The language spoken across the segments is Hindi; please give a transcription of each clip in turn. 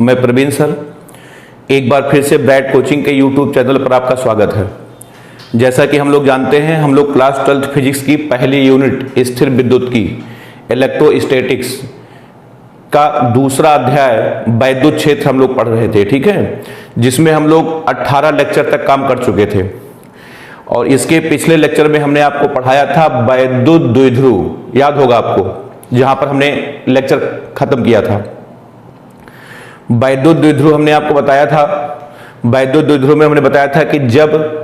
मैं प्रवीण सर, एक बार फिर से ब्राइट कोचिंग के यूट्यूब चैनल पर आपका स्वागत है। जैसा कि हम लोग जानते हैं, हम लोग क्लास 12th फिजिक्स की पहली यूनिट स्थिर विद्युत की इलेक्ट्रोस्टैटिक्स का दूसरा अध्याय वैद्युत क्षेत्र हम लोग पढ़ रहे थे, ठीक है, जिसमें हम लोग 18 लेक्चर तक काम कर चुके थे। और इसके पिछले लेक्चर में हमने आपको पढ़ाया था वैद्युत द्विध्रुव, याद होगा आपको, जहां पर हमने लेक्चर खत्म किया था। वैद्युत द्विध्रुव हमने आपको बताया था, वैद्युत द्विध्रुव में हमने बताया था कि जब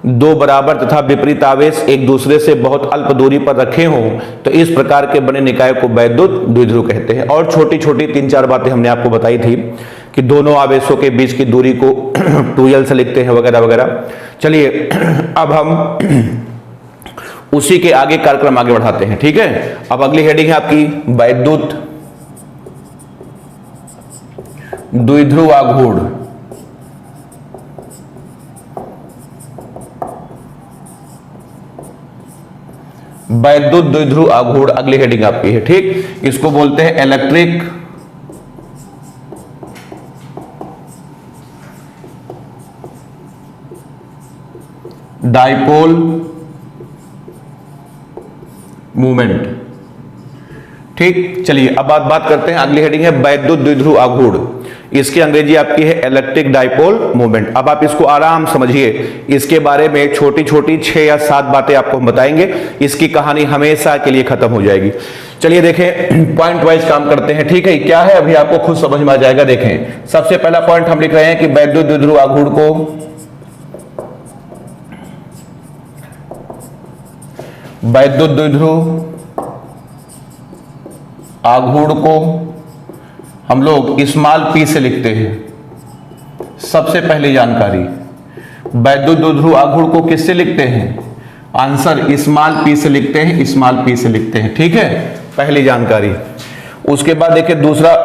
दो बराबर तथा विपरीत आवेश एक दूसरे से बहुत अल्प दूरी पर रखे हों तो इस प्रकार के बने निकाय को वैद्युत द्विध्रुव कहते हैं। और छोटी छोटी 3-4 बातें हमने आपको बताई थी कि दोनों आवेशों के बीच की दूरी को 2l से लिखते हैं वगैरह वगैरह। चलिए अब हम उसी के आगे कार्यक्रम आगे बढ़ाते हैं, ठीक है। अब अगली हेडिंग है आपकी वैद्युत द्विध्रुव आघूर्ण। वैद्युत द्विध्रुव आघूर्ण अगली हेडिंग आपकी है, ठीक। इसको बोलते हैं इलेक्ट्रिक डाइपोल मूवमेंट, ठीक। चलिए अब बात करते हैं, अगली हेडिंग है वैद्युत द्विध्रुव आघूर्ण। इसकी अंग्रेजी आपकी है इलेक्ट्रिक डाइपोल मूवमेंट। अब आप इसको आराम समझिए, इसके बारे में छोटी छोटी 6 या 7 बातें आपको हम बताएंगे, इसकी कहानी हमेशा के लिए खत्म हो जाएगी। चलिए देखें, पॉइंट वाइज काम करते हैं, ठीक है। क्या है अभी आपको खुद समझ में आ जाएगा। देखें, सबसे पहला पॉइंट हम लिख रहे हैं कि वैद्युत द्विध्रुव आघूर्ण को हम लोग स्मॉल p से लिखते हैं। सबसे पहली जानकारी, वैद्युत द्विध्रुव आघूर्ण को किससे लिखते हैं? आंसर स्मॉल p से लिखते हैं, स्मॉल p से लिखते हैं, ठीक है, पहली जानकारी। उसके बाद देखिए दूसरा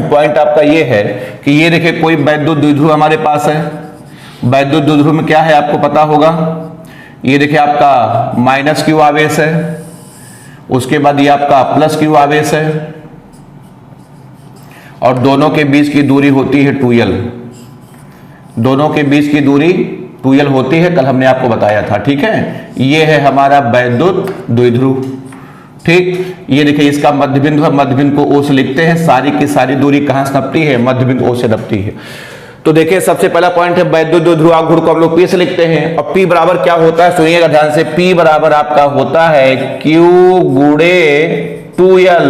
पॉइंट आपका ये है कि ये देखिए कोई वैद्युत द्विध्रुव हमारे पास है। वैद्युत द्विध्रुव में क्या है आपको पता होगा, ये देखिए आपका -q आवेश है, उसके बाद ये आपका +q आवेश है, और दोनों के बीच की दूरी होती है 2l। दोनों के बीच की दूरी 2l होती है, कल हमने आपको बताया था, ठीक है। ये है हमारा वैद्युत द्विध्रुव, ठीक। ये देखिए इसका मध्य बिंदु है, मध्य बिंदु को O से लिखते हैं। सारी की सारी दूरी कहां से नपती है? मध्य बिंदु O से नपती है। तो देखिए सबसे पहला पॉइंट है वैद्युत द्विध्रुव आघूर्ण को हम लोग P से लिखते हैं। और P बराबर क्या होता है, सुनिएगा ध्यान से। P बराबर आपका होता है Q गुणे 2l।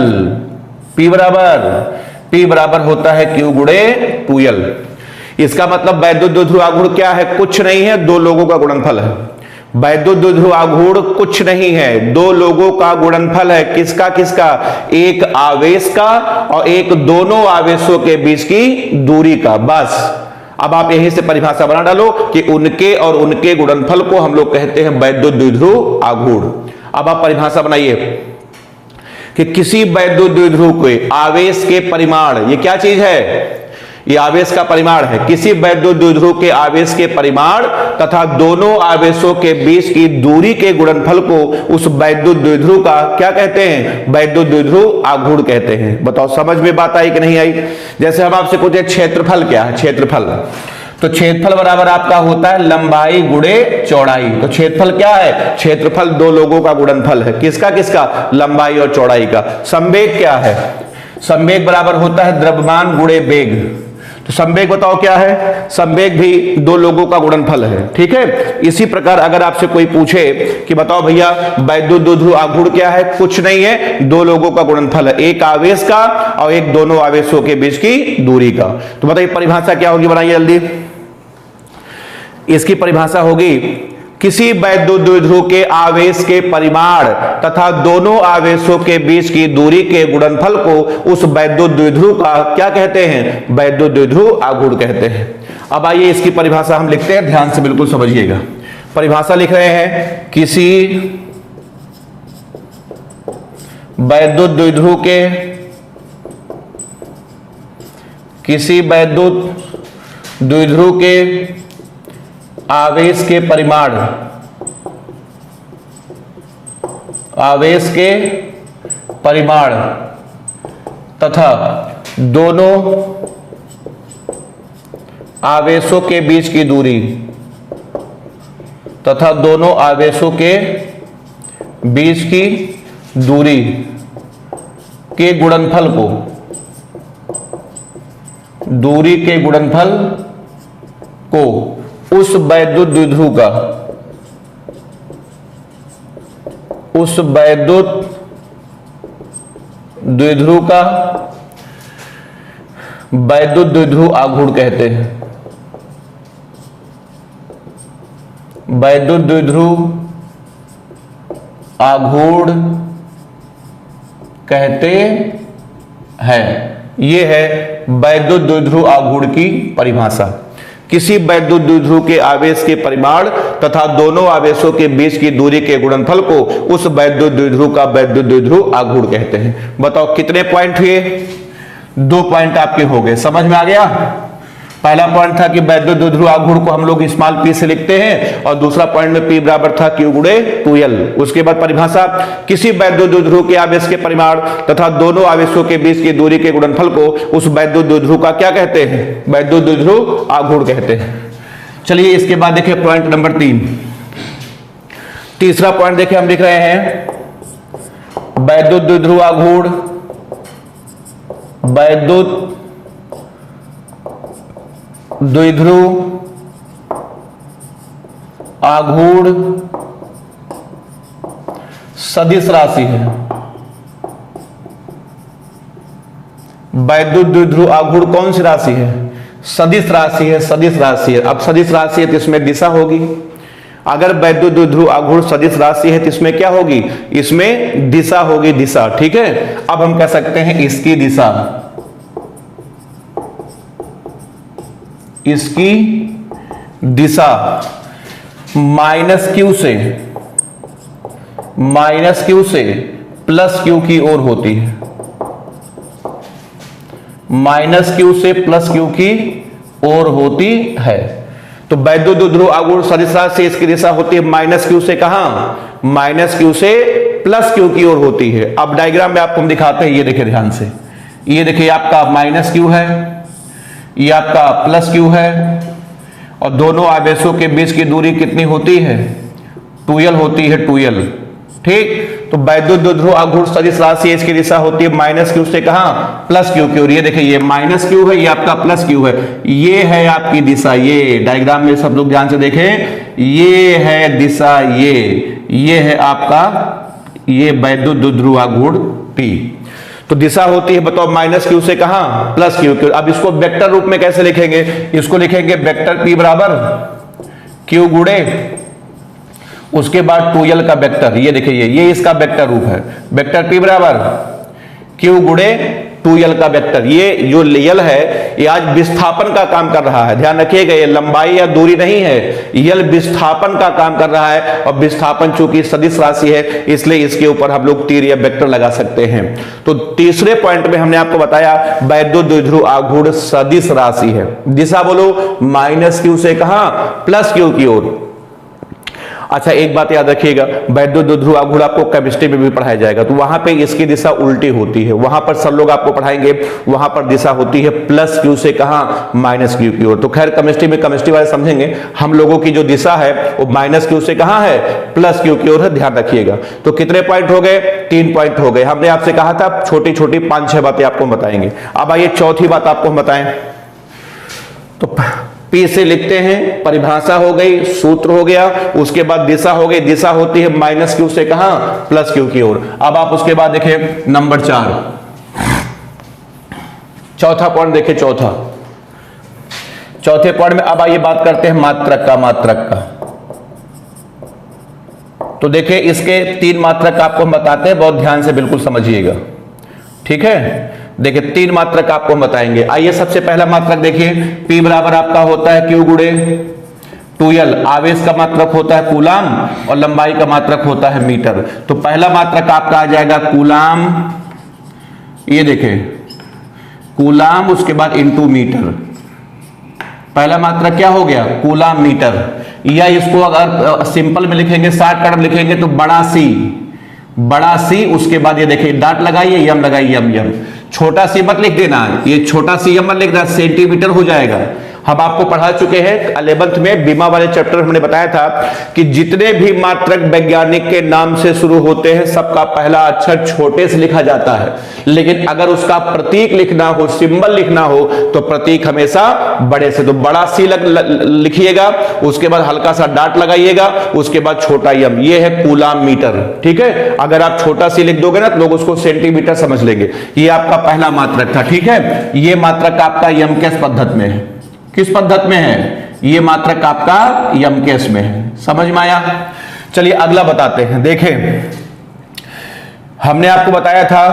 P बराबर होता है Q गुणे 2l। इसका मतलब वैद्युत द्विध्रुव आघूर्ण क्या है? कुछ नहीं है, दो लोगों का गुणनफल है। वैद्युत द्विध्रुव आघूर्ण कुछ नहीं है, दो लोगों का गुणनफल है। किसका किसका? एक आवेश का और एक दोनों आवेशों के बीच की दूरी का, बस। अब आप यहीं से परिभाषा बना डालो कि उनके और उनके गुणनफल को हम लोग कहते हैं वैद्युत द्विध्रुव आघूर्ण। अब आप परिभाषा बनाइए कि किसी वैद्युत द्विध्रुव के आवेश के परिमाण, ये क्या चीज है? ये आवेश का परिमाण है। किसी वैद्युत द्विध्रुव के आवेश के परिमाण तथा दोनों आवेशों के बीच की दूरी के गुणनफल को उस वैद्युत द्विध्रुव का क्या कहते हैं? वैद्युत द्विध्रुव आघूर्ण कहते हैं। बताओ समझ में बात आई कि नहीं आई? जैसे हम आपसे पूछे क्षेत्रफल क्या है, क्षेत्रफल, तो क्षेत्रफल बराबर आपका होता है लंबाई गुणे चौड़ाई। तो क्षेत्रफल क्या है? क्षेत्रफल दो लोगों का गुणनफल है। किसका किसका? लंबाई और चौड़ाई का। संवेग क्या है? संवेग बराबर होता है द्रव्यमान गुणे वेग। तो संवेग बताओ क्या है? संवेग भी दो लोगों का गुणनफल है, ठीक है। इसी प्रकार अगर आपसे कोई पूछे कि बताओ भैया वैद्युत द्विध्रुव आघूर्ण क्या है? कुछ नहीं है, दो लोगों का गुणनफल है, एक आवेश का और एक दोनों आवेशों के बीच की दूरी का। तो बताइए परिभाषा क्या होगी, बनाइए जल्दी। इसकी परिभाषा होगी किसी वैद्युत द्विध्रुव के आवेश के परिमाण तथा दोनों आवेशों के बीच की दूरी के गुणनफल को उस वैद्युत द्विध्रुव का क्या कहते हैं? वैद्युत द्विध्रुव आघूर्ण कहते हैं। अब आइए इसकी परिभाषा हम लिखते हैं, ध्यान से बिल्कुल समझिएगा। परिभाषा लिख रहे हैं, किसी वैद्युत द्विध्रुव के आवेश के परिमाण तथा दोनों आवेशों के बीच की दूरी तथा दोनों आवेशों के बीच की दूरी के गुणनफल को, दूरी के गुणनफल को उस वैद्युत द्विध्रुव का, उस वैद्युत द्विध्रुव का वैद्युत द्विध्रुव आघूर्ण कहते हैं। वैद्युत द्विध्रुव आघूर्ण कहते हैं। यह है वैद्युत द्विध्रुव आघूर्ण की परिभाषा। किसी वैद्युत द्विध्रुव के आवेश के परिमाण तथा दोनों आवेशों के बीच की दूरी के गुणनफल को उस वैद्युत द्विध्रुव का वैद्युत द्विध्रुव आघूर्ण कहते हैं। बताओ कितने पॉइंट हुए? 2 पॉइंट आपके हो गए। समझ में आ गया? पहला पॉइंट था कि वैद्युत द्विध्रुव आघूर्ण को हम लोग स्मॉल p से लिखते हैं, और दूसरा पॉइंट में p बराबर था q गुणे 2l। उसके बाद परिभाषा, किसी वैद्युत द्विध्रुव के आवेश के परिमाण तथा दोनों आवेशों के बीच की दूरी के गुणनफल को उस वैद्युत द्विध्रुव का क्या कहते हैं? वैद्युत द्विध्रुव आघूर्ण कहते हैं। चलिए इसके बाद देखिए पॉइंट नंबर 3। तीसरा पॉइंट देखिए हम लिख रहे हैं वैद्युत द्विध्रुव आघूर्ण, वैद्युत द्विध्रुव आघूर्ण सदिश राशि है। वैद्युत द्विध्रुव आघूर्ण कौन सी राशि है? सदिश राशि है। सदिश राशि है। अब सदिश राशि है तो इसमें दिशा होगी। अगर वैद्युत द्विध्रुव आघूर्ण सदिश राशि है तो इसमें क्या होगी? इसमें दिशा होगी, दिशा। ठीक है। अब हम कह सकते हैं इसकी दिशा, इसकी दिशा -q से +q की ओर होती है। -q से +q की ओर होती है। तो वैद्युत द्विध्रुव आघूर्ण सदिश राशि से इसकी दिशा होती है -q से, कहां? -q से +q की ओर होती है। अब डायग्राम में आपको हम दिखाते हैं, ये देखिए ध्यान से। ये देखिए आपका -q है, ये आपका +q है, और दोनों आवेशों के बीच की दूरी कितनी होती है? 2l होती है, 2l। ठीक। तो वैद्युत द्विध्रुव आघूर्ण सदिश राशि इसकी दिशा होती है -q से, कहां? +q की ओर। ये देखिए ये -q है, ये आपका +q है। ये है आपकी दिशा। ये डायग्राम में सब लोग ध्यान से देखें, ये है दिशा, ये है आपका ये वैद्युत द्विध्रुव आघूर्ण P। तो दिशा होती है, बताओ -q से, कहां? +q की। अब इसको वेक्टर रूप में कैसे लिखेंगे? इसको लिखेंगे वेक्टर p बराबर q गुणे, उसके बाद 2l का वेक्टर। ये देखिए ये इसका वेक्टर रूप है। वेक्टर p बराबर q गुणे 2l का वेक्टर। ये जो l है ये आज विस्थापन का काम कर रहा है। ध्यान रखिएगा, ये लंबाई या दूरी नहीं है, l विस्थापन का काम कर रहा है। और विस्थापन चूंकि सदिश राशि है इसलिए इसके ऊपर हम लोग तीर या वेक्टर लगा सकते हैं। तो तीसरे पॉइंट में हमने आपको बताया वैद्युत द्विध्रुव आघूर्ण सदिश राशि है। दिशा बोलो -q से, कहां? +q की ओर। अच्छा एक बात याद रखिएगा, वैद्युत द्विध्रुव आघूर्ण आपको केमिस्ट्री में भी पढ़ाया जाएगा, तो वहां पे इसकी दिशा उल्टी होती है। वहां पर सर लोग आपको पढ़ाएंगे, वहां पर दिशा होती है +q से, कहां? -q की ओर। तो खैर केमिस्ट्री में केमिस्ट्री वाले समझेंगे, हम लोगों की जो दिशा है वो -q से कहां है? +q की ओर है। ध्यान रखिएगा। तो कितने पॉइंट हो गए? 3 पॉइंट हो गए। हमने आपसे कहा था छोटी छोटी 5-6 बातें आपको बताएंगे। अब आइए चौथी बात आपको हम बताएं। तो P से लिखते हैं, परिभाषा हो गई, सूत्र हो गया, उसके बाद दिशा हो गई। दिशा होती है -q से, कहां? +q की ओर। अब आप उसके बाद देखिए नंबर 4, चौथा पॉइंट देखिए। चौथे पॉइंट में अब आइए बात करते हैं मात्रक का। तो देखिए इसके 3 मात्रक आपको हम बताते हैं, बहुत ध्यान से बिल्कुल समझिएगा। ठीक है। देखिए 3 मात्रक आपको हम बताएंगे। आइए सबसे पहला मात्रक देखिए, P बराबर आपका होता है q गुणे 2l। आवेश का मात्रक होता है कूलाम और लंबाई का मात्रक होता है मीटर। तो पहला मात्रक आपका आ जाएगा कूलाम, ये देखिए कूलाम, उसके बाद इंटू मीटर। पहला मात्रक क्या हो गया? Coulomb meter. या इसको अगर सिंपल में लिखेंगे, शॉर्टकट में लिखेंगे तो बड़ा सी, उसके बाद ये देखिए डॉट लगाइए, यम लगाइए, यम। छोटा सी मत लिख देना, ये छोटा सी यम मत लिख देना, सेंटीमीटर हो जाएगा। हम आपको पढ़ा चुके हैं 11th में बीमा वाले चैप्टर हमने बताया था कि जितने भी मात्रक वैज्ञानिक के नाम से शुरू होते हैं सबका पहला अक्षर छोटे से लिखा जाता है, लेकिन अगर उसका प्रतीक लिखना हो, सिंबल लिखना हो, तो प्रतीक हमेशा बड़े से। तो बड़ा सी लिखिएगा, उसके बाद हल्का सा डॉट लगाइएगा, उसके बाद छोटा यम, ये है कूलाम मीटर। ठीक है, अगर आप छोटा सी लिख दोगे ना तो लोग उसको सेंटीमीटर समझ लेंगे। ये आपका पहला मात्रक था। ठीक है, ये मात्रक आपका यमकेश पद्धति में है। किस पद्धति में है? ये मात्रक आपका यमकेश में है। समझ में आया? चलिए अगला बताते हैं। देखें, हमने आपको बताया था,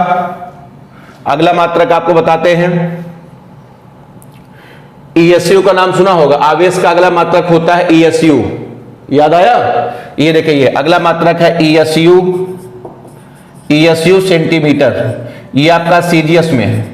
अगला मात्रक आपको बताते हैं। ईएसयू का नाम सुना होगा, आवेश का अगला मात्रक होता है ईएसयू। याद आया? ये देखिए, ये अगला मात्रक है ईएसयू। ईएसयू सेंटीमीटर, ये आपका सीजीएस में है।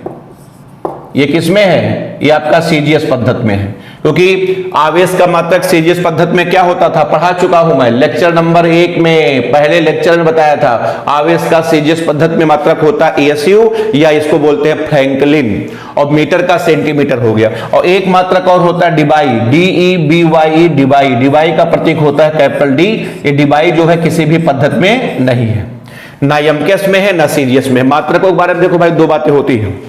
ये किस में है? ये आपका सीजीएस पद्धति में है, क्योंकि आवेश का मात्रक सीजीएस पद्धति में क्या होता था पढ़ा चुका हूं मैं लेक्चर नंबर 1 में, पहले लेक्चर में बताया था। आवेश का सीजीएस पद्धति में मात्रक होता है ईएसयू, या इसको बोलते हैं फ्रैंकलिन, और मीटर का सेंटीमीटर हो गया। और एक मात्रक और होता है डिबाई, DEBYE, डिबाई। डिबाई का प्रतीक होता है कैपिटल डी। ये डिबाई जो है किसी भी पद्धति में नहीं है, ना यमकेश में है ना सीजीएस में। मात्रकों के बारे में देखो भाई, दो बातें होती हैं,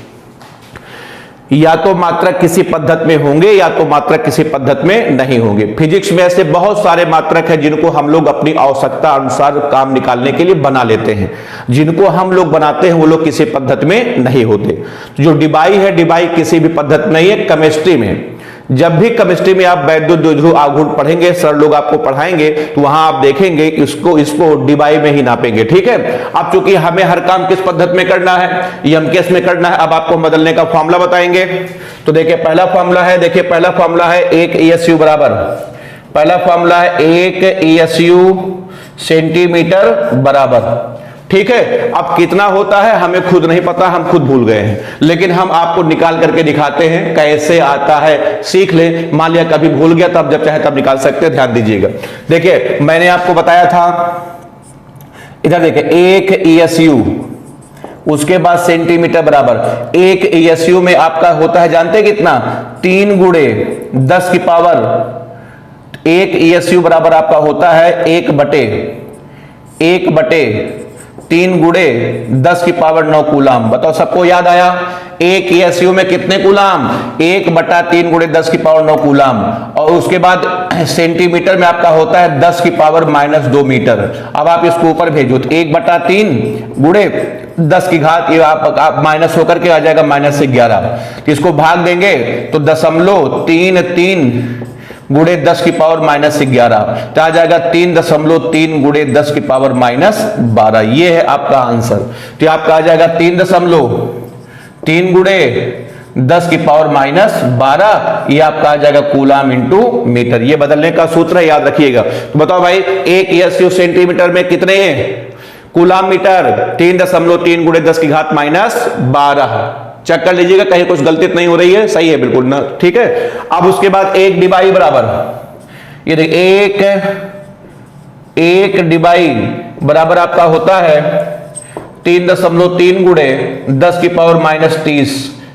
या तो मात्रक किसी पद्धति में होंगे या तो मात्रक किसी पद्धति में नहीं होंगे। फिजिक्स में ऐसे बहुत सारे मात्रक हैं जिनको हम लोग अपनी आवश्यकता अनुसार काम निकालने के लिए बना लेते हैं। जिनको हम लोग बनाते हैं वो लोग किसी पद्धति में नहीं होते। जो डिबाई है, डिबाई किसी भी पद्धति नहीं है। केमिस्ट्री में, जब भी केमिस्ट्री में आप वैद्युत द्विध्रुव आघूर्ण पढ़ेंगे, सर लोग आपको पढ़ाएंगे, तो वहां आप देखेंगे इसको डिबाई में ही नापेंगे। ठीक है, अब चूंकि हमें हर काम किस पद्धति में करना है? यमकेश में करना है। अब आपको बदलने का फॉर्मूला बताएंगे। तो देखिए पहला फॉर्मूला है, देखिए पहला फॉर्मूला है 1 ईएसयू बराबर, पहला फॉर्मूला है 1 ईएसयू सेंटीमीटर बराबर। ठीक है, अब कितना होता है हमें खुद नहीं पता, हम खुद भूल गए हैं, लेकिन हम आपको निकाल करके दिखाते हैं कैसे आता है, सीख ले। मान लिया कभी भूल गया, तब जब चाहे तब निकाल सकते हैं, ध्यान दीजिएगा। देखिए मैंने आपको बताया था, इधर देखिए 1 ईएसयू, उसके बाद सेंटीमीटर बराबर। 1 ईएसयू में आपका होता है जानते हैं कितना? 3 गुणे 10 की पावर, 1 ईएसयू बराबर आपका होता है 1 बटे 3 गुणे 10 की पावर 9 कूलाम। बताओ सबको याद आया? 1 ईएसयू में कितने कूलाम? 1 बटा 3 गुणे 10 की पावर 9 कूलाम। और उसके बाद सेंटीमीटर में आपका होता है 10 की पावर -2 मीटर। अब आप इसको ऊपर भेजो, तो 1 बटा 3 गुणे 10 की घात, ये आप माइनस होकर के आ जाएगा -11। इसको भाग देंगे तो 0.33 गुणे 10 की पावर -11, तो आ जाएगा 3.3 गुणे 10 की पावर -12। ये है आपका आंसर। तो आपका आ जाएगा 3.3 गुणे 10 की पावर -12, ये आपका आ जाएगा कूलाम इंटू मीटर। ये बदलने का सूत्र है, याद रखिएगा। तो बताओ भाई 1 ईएसयू सेंटीमीटर में कितने हैं कूलाम मीटर? 3.3 गुणे 10 की घात -12। चेक कर लीजिएगा कहीं कुछ गलती नहीं हो रही है, सही है बिल्कुल ना। ठीक है, अब उसके बाद 1 डिबाई बराबर, ये देखिए 1 डिबाई बराबर आपका होता है 3.3 गुणे 10 की पावर -30,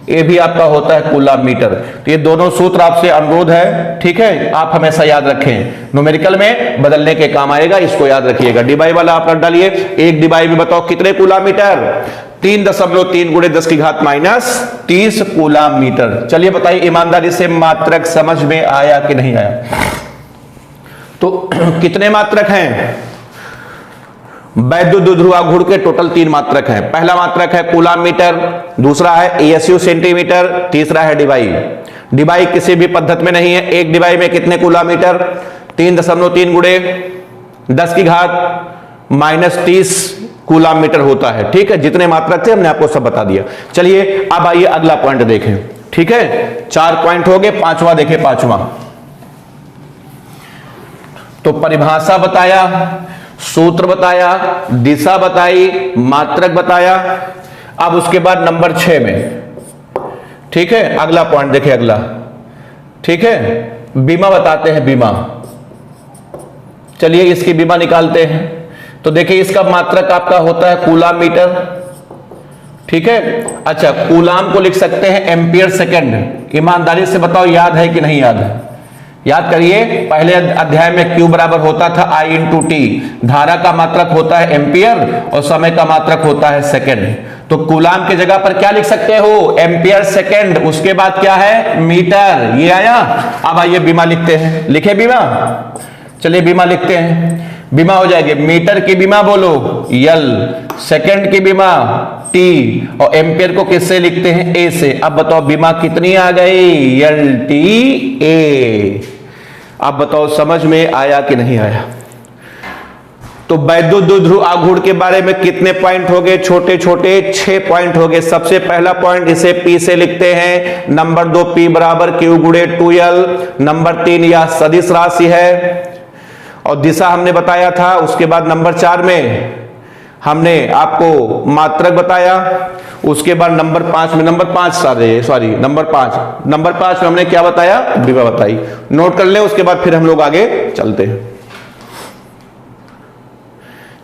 ये भी आपका होता है कूलाम मीटर। तो ये दोनों सूत्र आपसे अनुरोध है, ठीक है, आप हमेशा याद रखें, न्यूमेरिकल में बदलने के काम आएगा, इसको याद रखिएगा। डिबाई वाला आप रख डालिए। 1 डिबाई में बताओ कितने कूलाम मीटर? 3.3 गुणे 10 की घात -30 कूलाम मीटर। चलिए बताइए ईमानदारी से मात्रक समझ में आया कि नहीं आया? तो कितने मात्रक हैं? वैद्युत द्विध्रुव आघूर्ण के टोटल 3 मात्रक हैं। पहला मात्रक है कूलाम मीटर, दूसरा है ईएसयू सेंटीमीटर, तीसरा है डिबाई। डिबाई किसी भी पद्धति में नहीं है। 1 डिबाई में कितने कूलाम मीटर? 3.3 गुणे 10 की घात -30 कूलाम मीटर होता है। ठीक है, जितने मात्रक थे हमने आपको सब बता दिया। चलिए अब आइए अगला पॉइंट देखें। ठीक है, 4 पॉइंट हो गए, 5वां देखें। 5वां तो परिभाषा बताया, सूत्र बताया, दिशा बताई, मात्रक बताया। अब उसके बाद नंबर 6 में, ठीक है, अगला पॉइंट देखें। अगला, ठीक है, बीमा बताते हैं। बीमा, चलिए इसकी बीमा निकालते हैं। तो देखिए इसका मात्रक आपका होता है कूलाम मीटर, ठीक है। अच्छा, कूलाम को लिख सकते हैं एम्पियर सेकंड। ईमानदारी से बताओ याद है कि नहीं याद है? याद करिए, पहले अध्याय में Q बराबर होता था I इंटू टी। धारा का मात्रक होता है एम्पियर और समय का मात्रक होता है सेकंड। तो कूलाम की जगह पर क्या लिख सकते हो? Ampere second. उसके बाद क्या है? मीटर। ये आया। अब आइए बीमा लिखते हैं। लिखे बीमा? चलिए बीमा लिखते हैं। बीमा हो जाएगी, मीटर की बीमा बोलो L, सेकंड की बीमा T, और एम्पियर को किससे लिखते हैं? A से। अब बताओ बीमा कितनी आ गई? LTA। अब बताओ समझ में आया कि नहीं आया? तो वैद्युत द्विध्रुव आघूर्ण के बारे में कितने पॉइंट हो गए? छोटे छोटे 6 पॉइंट हो गए। सबसे पहला पॉइंट, इसे P से लिखते हैं। नंबर 2, P बराबर Q गुणे 2L। नंबर 3, यह सदिश राशि है और दिशा हमने बताया था। उसके बाद नंबर 4 में हमने आपको मात्रक बताया। उसके बाद नंबर 5 में, नंबर 5 में हमने क्या बताया? विभा बताई। नोट कर ले, उसके बाद फिर हम लोग आगे चलते हैं।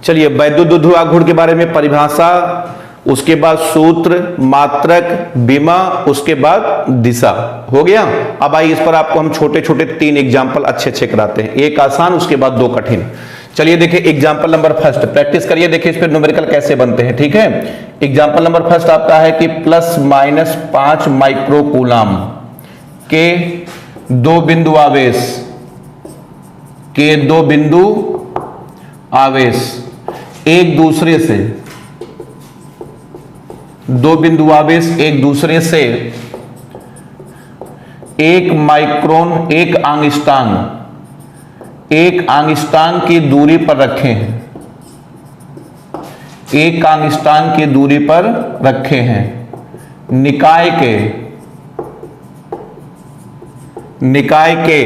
चलिए, वैद्युत द्विध्रुव आघूर्ण के बारे में परिभाषा, उसके बाद सूत्र, मात्रक, विमा, उसके बाद दिशा हो गया। अब आइए इस पर आपको हम छोटे छोटे 3 एग्जाम्पल अच्छे कराते हैं। एक आसान, उसके बाद 2 कठिन। चलिए देखिए, एग्जाम्पल नंबर फर्स्ट प्रैक्टिस करिए। देखिए इस पर न्यूमेरिकल कैसे बनते हैं। ठीक है, एग्जाम्पल नंबर फर्स्ट आपका है कि +-5 माइक्रोकूलाम के 2 बिंदु आवेश एक दूसरे से 2 बिंदु आवेश एक दूसरे से 1 माइक्रोन 1 आंगस्टांग की दूरी पर रखे हैं। 1 आंगस्टांग की दूरी पर रखे हैं। निकाय के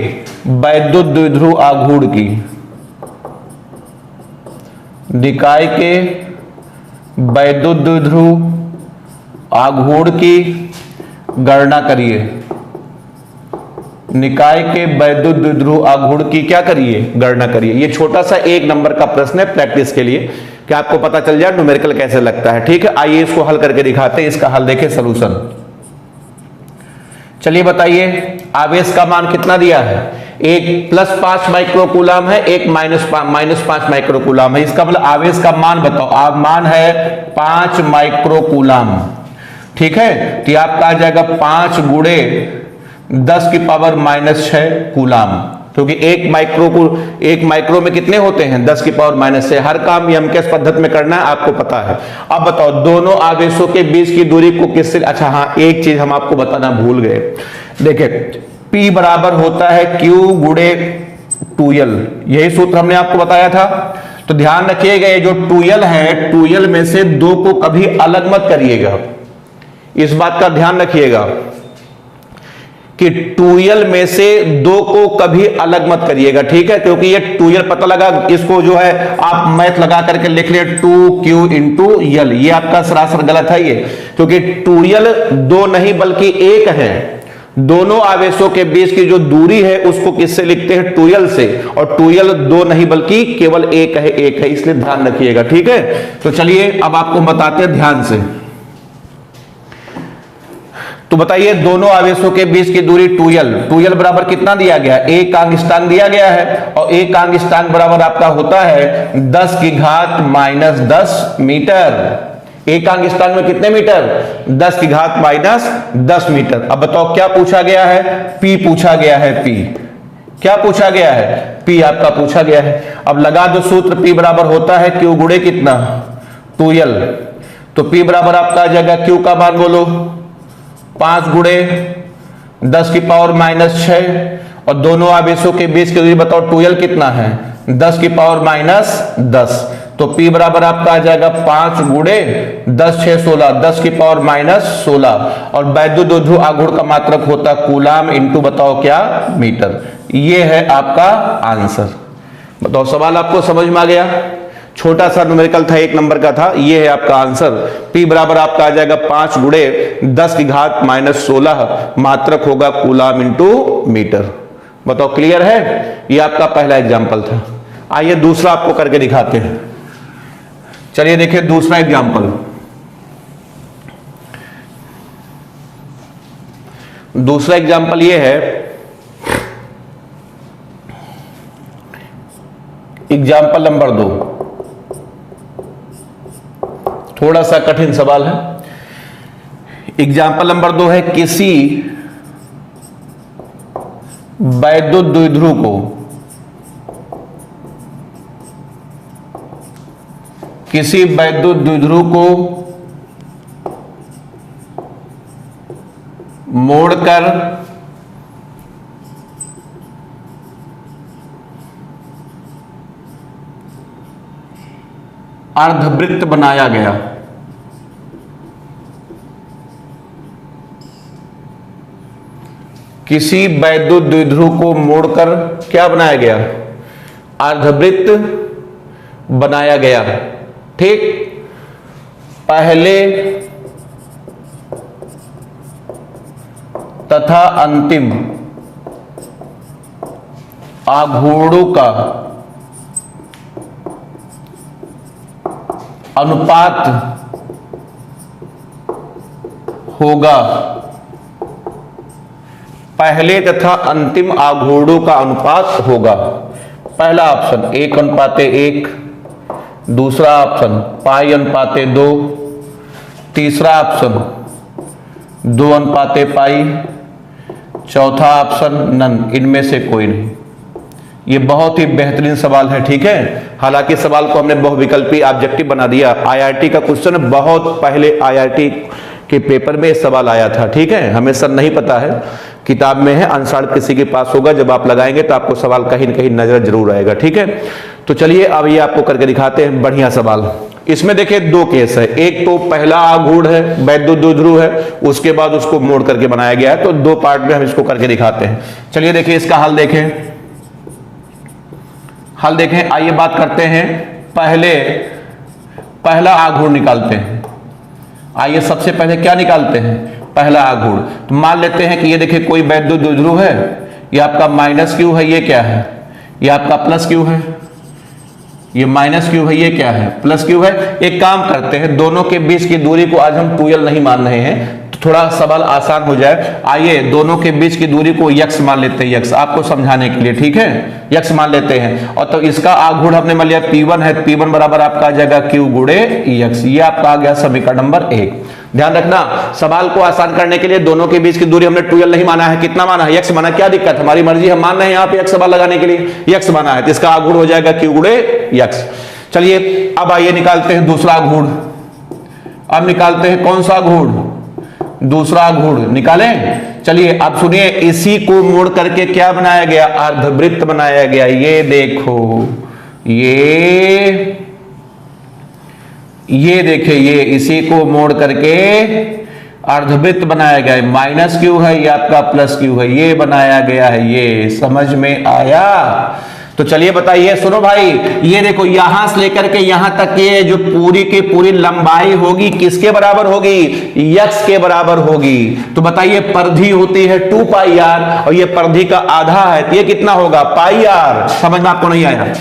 वैद्युत द्विध्रुव आघूर्ण की, निकाय के वैद्युत द्विध्रुव आघूर्ण की गणना करिए। निकाय के वैद्युत द्विध्रुव आघूर्ण की क्या करिए? गणना करिए। ये छोटा सा 1 नंबर का प्रश्न है प्रैक्टिस के लिए, कि आपको पता चल जाए न्यूमेरिकल कैसे लगता है। ठीक है, आइए इसको हल करके दिखाते हैं। इसका हल देखें, सॉल्यूशन। चलिए बताइए, आवेश का मान कितना दिया है? एक +5 माइक्रोकूलाम है, एक -5 माइक्रोकूलाम है। इसका मतलब आवेश का मान बताओ। आप मान है 5 माइक्रोकूलाम। ठीक है, तो आपका आ जाएगा 5 गुणे 10 की पावर -6 कूलाम, क्योंकि एक माइक्रो में कितने होते हैं? 10 की पावर -6। हर काम ये हम किस पद्धति में करना है आपको पता है। अब बताओ, दोनों आवेशों के बीच की दूरी को किससे? अच्छा हाँ, एक चीज हम आपको बताना भूल गए। देखिए, P बराबर होता है Q गुणे 2L। यही सूत्र हमने आपको बताया था। तो ध्यान रखिएगा, ये जो 2L है, 2L में से 2 को कभी अलग मत करिएगा। इस बात का ध्यान रखिएगा कि 2L में से 2 को कभी अलग मत करिएगा। ठीक है, क्योंकि ये 2L पता लगा, इसको जो है आप मैथ लगा करके लिख लिए 2Q इंटू L। ये आपका सरासर गलत है ये, क्योंकि 2L 2 नहीं बल्कि 1 है। दोनों आवेशों के बीच की जो दूरी है उसको किससे लिखते हैं? 2L से। और 2L 2 नहीं बल्कि केवल 1 है, इसलिए ध्यान रखिएगा। ठीक है, तो चलिए अब आपको बताते हैं ध्यान से। तो बताइए, दोनों आवेशों के बीच की दूरी 2L बराबर कितना दिया गया? 1 आंगस्टांग दिया गया है, और 1 आंगस्टांग बराबर आपका होता है 10 की घात -10 मीटर। 1 आंगस्टांग में कितने मीटर? 10 की घात -10 मीटर। अब बताओ क्या पूछा गया है? P पूछा गया है। P क्या पूछा गया है? P आपका पूछा गया है। अब लगा दो सूत्र, P बराबर होता है Q गुणे कितना? 2L। तो P बराबर आपका आ जाएगा, Q का मान बोलो 5 गुणे 10 की पावर -6, और दोनों आवेशों के बीच की दूरी बताओ 2L कितना है? 10 की पावर -10। तो P बराबर आपका आ जाएगा 5 गुणे 10 6 16, 10 की पावर -16। और वैद्युत द्विध्रुव आघूर्ण का मात्रक होता कूलाम इंटू बताओ क्या? मीटर। ये है आपका आंसर। बताओ, सवाल आपको समझ में आ गया? छोटा सा न्यूमेरिकल था, 1 नंबर का था। ये है आपका आंसर। P बराबर आपका आ जाएगा 5 गुणे 10 की घात -16, मात्रक होगा कूलाम इंटू मीटर। बताओ क्लियर है? ये आपका पहला एग्जाम्पल था। आइए दूसरा आपको करके दिखाते हैं। चलिए देखिए दूसरा एग्जाम्पल। दूसरा एग्जाम्पल ये है, एग्जाम्पल नंबर 2, थोड़ा सा कठिन सवाल है। एग्जाम्पल नंबर 2 है, किसी वैद्युत द्विध्रुव को मोड़कर अर्धवृत्त बनाया गया। किसी वैद्युत द्विध्रुव को मोड़कर क्या बनाया गया? अर्धवृत्त बनाया गया। ठीक, पहले तथा अंतिम आघूर्णों का अनुपात होगा। पहले तथा अंतिम आघूर्णों का अनुपात होगा। पहला ऑप्शन 1:1, दूसरा ऑप्शन π/2, तीसरा ऑप्शन 2:π, चौथा ऑप्शन नन, इनमें से कोई नहीं। ये बहुत ही बेहतरीन सवाल है। ठीक है, हालांकि सवाल को हमने बहुविकल्पी ऑब्जेक्टिव बना दिया। आईआईटी का क्वेश्चन बहुत पहले आईआईटी के पेपर में सवाल आया था। ठीक है, हमें सर नहीं पता है, किताब में है, आंसर किसी के पास होगा, जब आप लगाएंगे तो आपको सवाल कहीं न कहीं नजर जरूर आएगा। ठीक है, तो चलिए अब ये आपको करके दिखाते हैं बढ़िया सवाल। इसमें देखिए 2 केस है, एक तो पहला आघूर्ण है, वैद्युत द्विध्रुव है, उसके बाद उसको मोड़ करके बनाया गया है। तो 2 पार्ट में हम इसको करके दिखाते हैं। चलिए देखिए इसका हल देखें। हल देखें, आइए बात करते हैं, पहला आघूर्ण निकालते हैं। आइए सबसे पहले क्या निकालते हैं? पहला आघूर्ण। तो मान लेते हैं कि ये देखिए कोई वैद्युत द्विध्रुव है, ये आपका -q है, ये क्या है? ये आपका +q है, ये -q है, ये क्या है? +q है। एक काम करते हैं, दोनों के बीच की दूरी को आज हम 2l नहीं मान रहे हैं, तो थोड़ा सवाल आसान हो जाए। आइए दोनों के बीच की दूरी को x मान लेते हैं, x आपको समझाने के लिए। ठीक है, x मान लेते हैं। और तो इसका आघूर्ण हमने मान लिया P1 है, P1 बराबर आपका आ जाएगा q गुणे x। ये आपका आ गया समीकरण नंबर 1। ध्यान रखना, सवाल को आसान करने के लिए दोनों के बीच की दूरी हमने 2l नहीं माना है, कितना माना है? x माना। क्या दिक्कत? हमारी मर्जी, हम मान रहे हैं यहाँ पे x सवाल लगाने के लिए, x माना है, तो इसका आघूर्ण हो जाएगा q गुणे x। चलिए अब आइए निकालते हैं दूसरा आघूर्ण। अब निकालते हैं कौन सा आघूर्ण? दूसरा आघूर्ण निकालें। चलिए अब सुनिए, इसी को मोड़ करके क्या बनाया गया? अर्धवृत्त बनाया गया। ये देखो, ये देखिए, ये इसी को मोड़ करके अर्धवृत्त बनाया गया है। -q है, ये आपका +q है, ये बनाया गया है। ये समझ में आया? तो चलिए बताइए, सुनो भाई, ये देखो यहां से लेकर के यहां तक ये जो पूरी की पूरी लंबाई होगी किसके बराबर होगी? x के बराबर होगी। तो बताइए, परिधि होती है 2πr और ये परिधि का आधा है, तो ये कितना होगा? πr। समझ में आपको नहीं आया?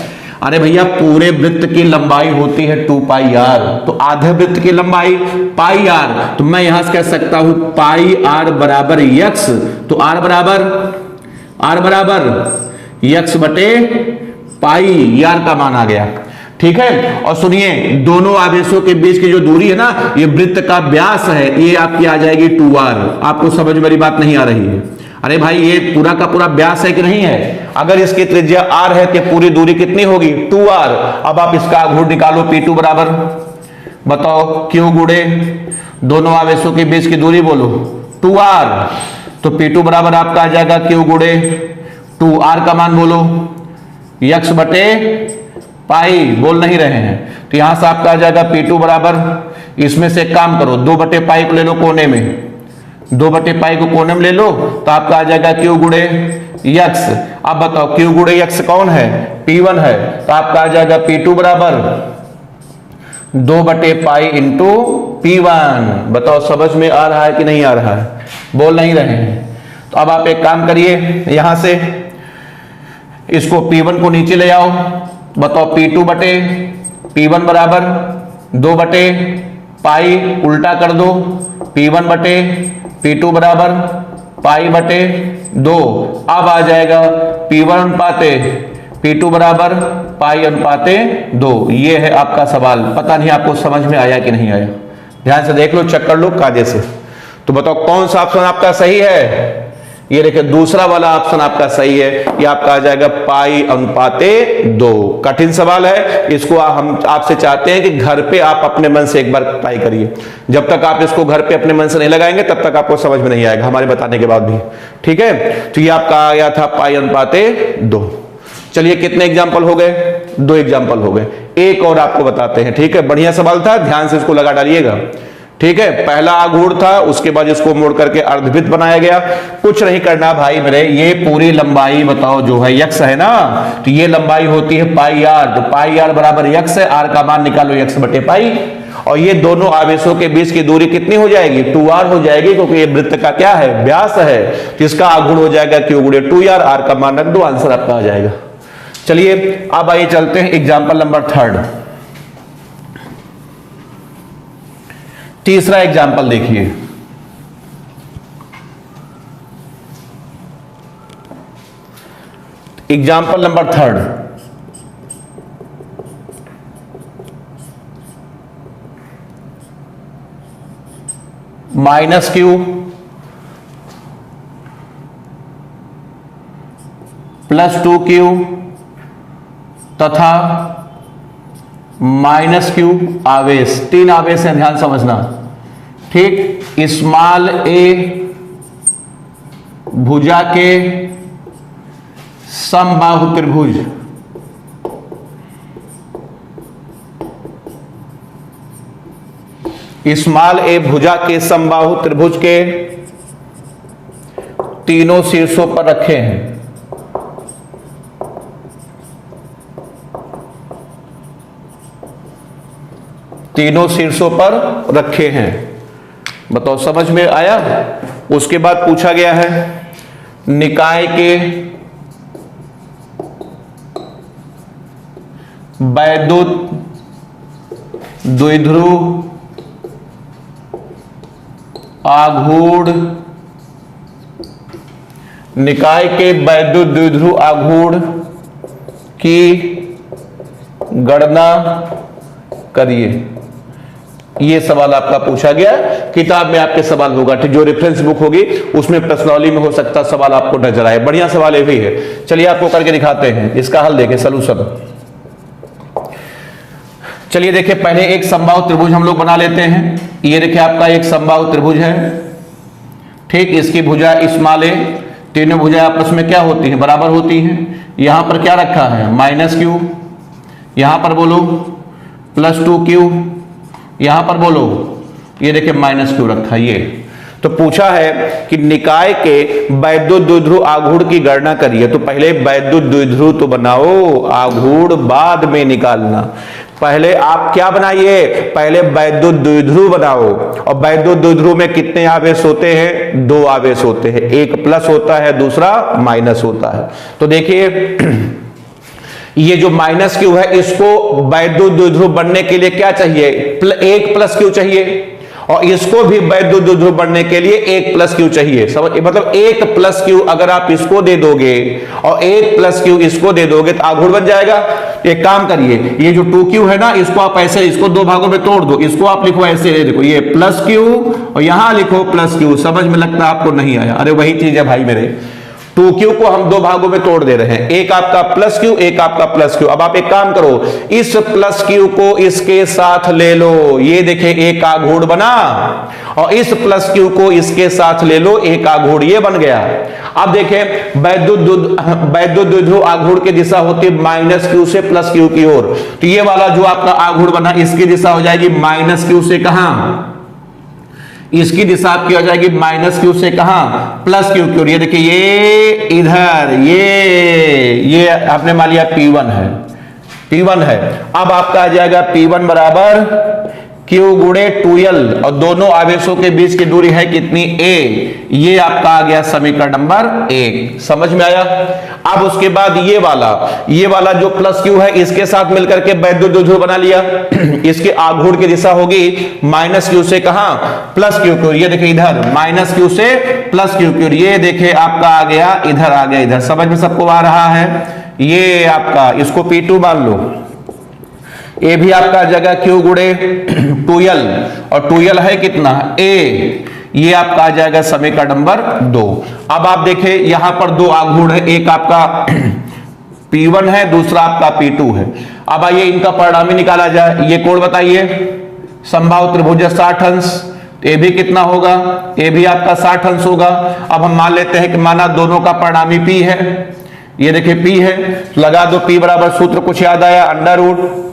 अरे भैया, पूरे वृत्त की लंबाई होती है 2πr, तो आधे वृत्त की लंबाई πr। तो मैं यहां से कह सकता हूं πr बराबर x। तो r बराबर x बटे पाई, यार का मान आ गया। ठीक है, और सुनिए, दोनों आवेशों के बीच की जो दूरी है ना, ये वृत्त का व्यास है, ये आपकी आ जाएगी 2r। आपको समझ मेरी बात नहीं आ रही है? अरे भाई, ये पूरा का पूरा व्यास है कि नहीं है? अगर इसकी त्रिज्या r है तो पूरी दूरी कितनी होगी? 2r। अब आप इसका आघूर्ण निकालो, P2 बराबर, बताओ, q गुणे दोनों आवेशों के बीच की दूरी बोलो 2r। तो P2 बराबर आपका आ जाएगा q गुणे 2r का मान बोलो, x बटे पाई, बोल नहीं रहे हैं, तो यहां से आपका आ जाएगा P2 बराबर, इसमें से एक काम करो, 2/पाई को ले लो कोने में, 2/पाई को कोने में ले लो, तो आपका आ जाएगा q गुणे x। अब बताओ q गुणे x कौन है? P1 है, तो आपका आ जाएगा P2 बराबर 2/पाई इंटू P1। बताओ समझ में आ रहा है कि नहीं आ रहा है? बोल नहीं रहे हैं? तो अब आप एक काम करिए, यहां से इसको P1 को नीचे ले आओ। बताओ P2 बटे P1 बराबर 2/पाई, उल्टा कर दो, P1 बटे P2 बराबर पाई बटे 2। अब आ जाएगा P1 अनुपाते P2 बराबर पाई अनुपाते 2। ये है आपका सवाल। पता नहीं आपको समझ में आया कि नहीं आया, ध्यान से देख लो, चेक कर लो कायदे से। तो बताओ कौन सा ऑप्शन आपका सही है? ये देखिए दूसरा वाला ऑप्शन आपका सही है। ये आपका आ जाएगा पाई अनुपाते 2। कठिन सवाल है, इसको हम आपसे चाहते हैं कि घर पे आप अपने मन से एक बार ट्राई करिए। जब तक आप इसको घर पे अपने मन से नहीं लगाएंगे तब तक आपको समझ में नहीं आएगा, हमारे बताने के बाद भी। ठीक है, तो ये आपका आ गया था पाई अनुपाते 2। चलिए कितने एग्जाम्पल हो गए? 2 एग्जाम्पल हो गए। एक और आपको बताते हैं। ठीक है, बढ़िया सवाल था, ध्यान से इसको लगा डालिएगा। ठीक है, पहला आघूर्ण था, उसके बाद इसको मोड़ करके अर्धवृत्त बनाया गया। कुछ नहीं करना भाई मेरे, ये पूरी लंबाई बताओ जो है यक्स है ना, तो ये लंबाई होती है पाई आर। तो पाई आर बराबर यक्स है, आर का मान निकालो यक्स बटे पाई। और ये दोनों आवेशों के बीच की दूरी कितनी हो जाएगी? 2r हो जाएगी, क्योंकि ये वृत्त का क्या है? व्यास है। तो इसका आघूर्ण हो जाएगा q गुणे 2r, आर का मान रख दो, आंसर आपका आ जाएगा। चलिए अब आइए चलते हैं एग्जाम्पल नंबर 3। तीसरा एग्जाम्पल देखिए। एग्जाम्पल नंबर 3, -q + 2q तथा -q आवेश, 3 आवेश हैं, ध्यान समझना। ठीक, स्मॉल a भुजा के समबाहु त्रिभुज स्मॉल a भुजा के समबाहु त्रिभुज के तीनों शीर्षों पर रखे हैं। तीनों शीर्षों पर रखे हैं। बताओ समझ में आया? उसके बाद पूछा गया है निकाय के वैद्युत द्विध्रुव आघूर्ण, निकाय के वैद्युत द्विध्रुव आघूर्ण की गणना करिए। ये सवाल आपका पूछा गया, किताब में आपके सवाल होगा, जो रेफरेंस बुक होगी उसमें प्रश्नावली में हो सकता सवाल आपको नजर आए। बढ़िया सवाल ये भी है। चलिए आपको करके दिखाते हैं, इसका हल देखें, सलूशन। चलिए देखिए, पहले एक समबाहु त्रिभुज हम लोग बना लेते हैं। ये देखिए आपका एक समबाहु त्रिभुज है। ठीक, इसकी भुजा स्मॉल a, तीनों भुजा आपस में क्या होती है? बराबर होती हैं। यहां पर क्या रखा है? -q, यहां पर बोलो +2q, यहां पर बोलो ये देखिए -q रखा। ये तो पूछा है कि निकाय के वैद्युत द्विध्रुव आघूर्ण की गणना करिए। तो पहले वैद्युत द्विध्रुव तो बनाओ, आघूर्ण बाद में निकालना। पहले आप क्या बनाइए? पहले वैद्युत द्विध्रुव बनाओ। और वैद्युत द्विध्रुव में कितने आवेश होते हैं? 2 आवेश होते हैं, एक प्लस होता है, दूसरा माइनस होता है। तो देखिए ये जो -q है, इसको वैद्युत द्विध्रुव बनने के लिए क्या चाहिए? 1 + q चाहिए। और इसको भी वैद्युत द्विध्रुव बनने के लिए 1 + q चाहिए। समझ, मतलब 1 + q अगर आप इसको दे दोगे और 1 + q इसको दे दोगे तो आघूर्ण बन जाएगा। एक काम करिए, ये जो 2q है ना, इसको आप ऐसे, इसको 2 भागों में तोड़ दो। इसको आप लिखो ऐसे, देखो ये +q और यहां लिखो +q। समझ में लगता है आपको नहीं आया? अरे वही चीज है भाई मेरे, 2q को हम 2 भागों में तोड़ दे रहे हैं, एक आपका +q, एक आपका +q। अब आप एक काम करो, इस +q को इसके साथ ले लो, ये देखे एक आघूर्ण बना, और इस +q को इसके साथ ले लो, एक आघूर्ण ये बन गया। अब देखें वैद्युत द्विध्रुव आघूर्ण की दिशा होती है -q से +q की ओर। तो ये वाला जो आपका आघूर्ण बना, इसकी दिशा हो जाएगी -q से कहां? इसकी दिशा आपकी हो जाएगी -q से कहां? +q की ओर। ये देखिए ये इधर, ये आपने मान लिया P1 है, P1 है। अब आपका आ जाएगा P1 बराबर Q गुणे 2L और दोनों आवेशों के बीच की दूरी है कितनी A। ये आपका आ गया समीकरण नंबर 1। समझ में आया। अब उसके बाद ये वाला जो प्लस Q है इसके साथ मिलकर के वैद्युत द्विध्रुव बना लिया। इसके आघूर्ण की दिशा होगी माइनस Q से कहां प्लस Q। ये देखिए इधर माइनस Q से प्लस Q। ये देखिए आपका आ गया इधर, आ गया इधर। समझ में सबको आ रहा है। ये आपका इसको P2 मान लो। ए भी आपका जगह Q गुणे 2L और 2L है कितना A। ये आपका आ जाएगा समीकरण नंबर 2। अब आप देखें यहां पर दो आघूर्ण है, एक आपका P1 है, दूसरा आपका P2 है। अब आइए इनका परिणामी निकाला जाए। ये कोण बताइए, समबाहु त्रिभुज 60 अंश। ए भी कितना होगा, ए भी आपका 60 अंश होगा। अब हम मान लेते हैं कि माना दोनों का परिणामी P है। ये देखिए P है, लगा दो P बराबर सूत्र कुछ याद आया, अंडर रूट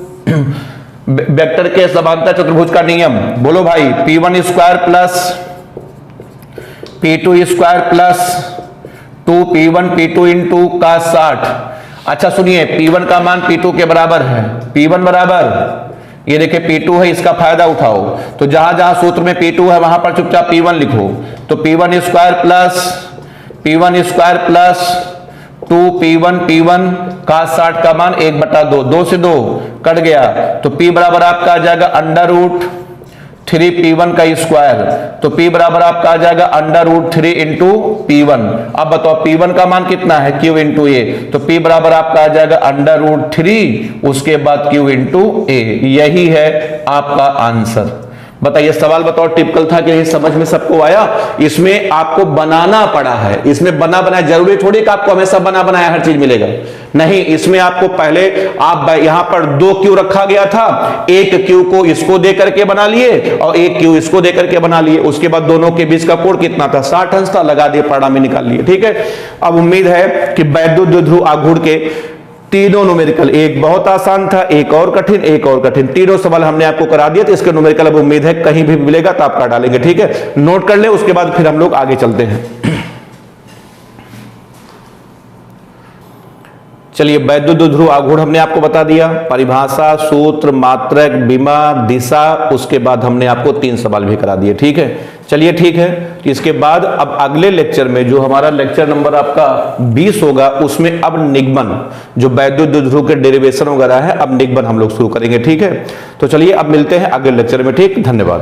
वेक्टर के समांतर चतुर्भुज का नियम। बोलो भाई, P1 square plus P2 square plus 2P1 P2 into का 60। अच्छा सुनिए, P1 का मान P2 के बराबर है। P1 बराबर ये देखिए P2 है, इसका फायदा उठाओ। तो जहां जहां सूत्र में P2 है वहां पर चुपचाप P1 लिखो। तो P1 स्क्वायर प्लस 2P1 का 60 का मान 1/2, 2 से 2 कट गया। तो P बराबर आपका आ जाएगा अंडर रूट 3P1 का स्क्वायर। तो P बराबर आपका आ जाएगा अंडर रूट 3 इंटू P1। अब बताओ P1 का मान कितना है, Q इंटू ए। तो P बराबर आपका आ जाएगा अंडर रूट 3 उसके बाद Q इंटू ए। यही है आपका आंसर। बताइए, सवाल बताओ टिपिकल था कि नहीं, समझ में सबको आया। इसमें आपको बनाना पड़ा है। इसमें बना बनाया जरूरी थोड़ी कि आपको हमेशा बना बनाया हर चीज मिलेगा, नहीं। इसमें आपको पहले आप यहां पर 2 Q रखा गया था, एक Q को इसको दे करके बना लिए और एक Q इसको दे करके बना लिए। उसके बाद दोनों के बीच का कोण कितना था, 60 अंश था, लगा दिए, परिणामी निकाल लिए। ठीक है। अब उम्मीद है कि वैद्युत द्विध्रुव आघूर्ण के तीनों न्यूमेरिकल, एक बहुत आसान था, एक और कठिन, एक और कठिन, तीनों सवाल हमने आपको करा दिया। तो इसके न्यूमेरिकल अब उम्मीद है कहीं भी मिलेगा तो आप कर डालेंगे। ठीक है, नोट कर ले, उसके बाद फिर हम लोग आगे चलते हैं। चलिए, वैद्युत द्विध्रुव आघूर्ण हमने आपको बता दिया, परिभाषा, सूत्र, मात्रक, विमा, दिशा। उसके बाद हमने आपको 3 सवाल भी करा दिए। ठीक है, चलिए ठीक है। इसके बाद अब अगले लेक्चर में जो हमारा लेक्चर नंबर आपका 20 होगा, उसमें अब निगमन, जो वैद्युत द्विध्रुव के डेरिवेशन वगैरह है, अब निगमन हम लोग शुरू करेंगे। ठीक है, तो चलिए अब मिलते हैं अगले लेक्चर में। ठीक, धन्यवाद।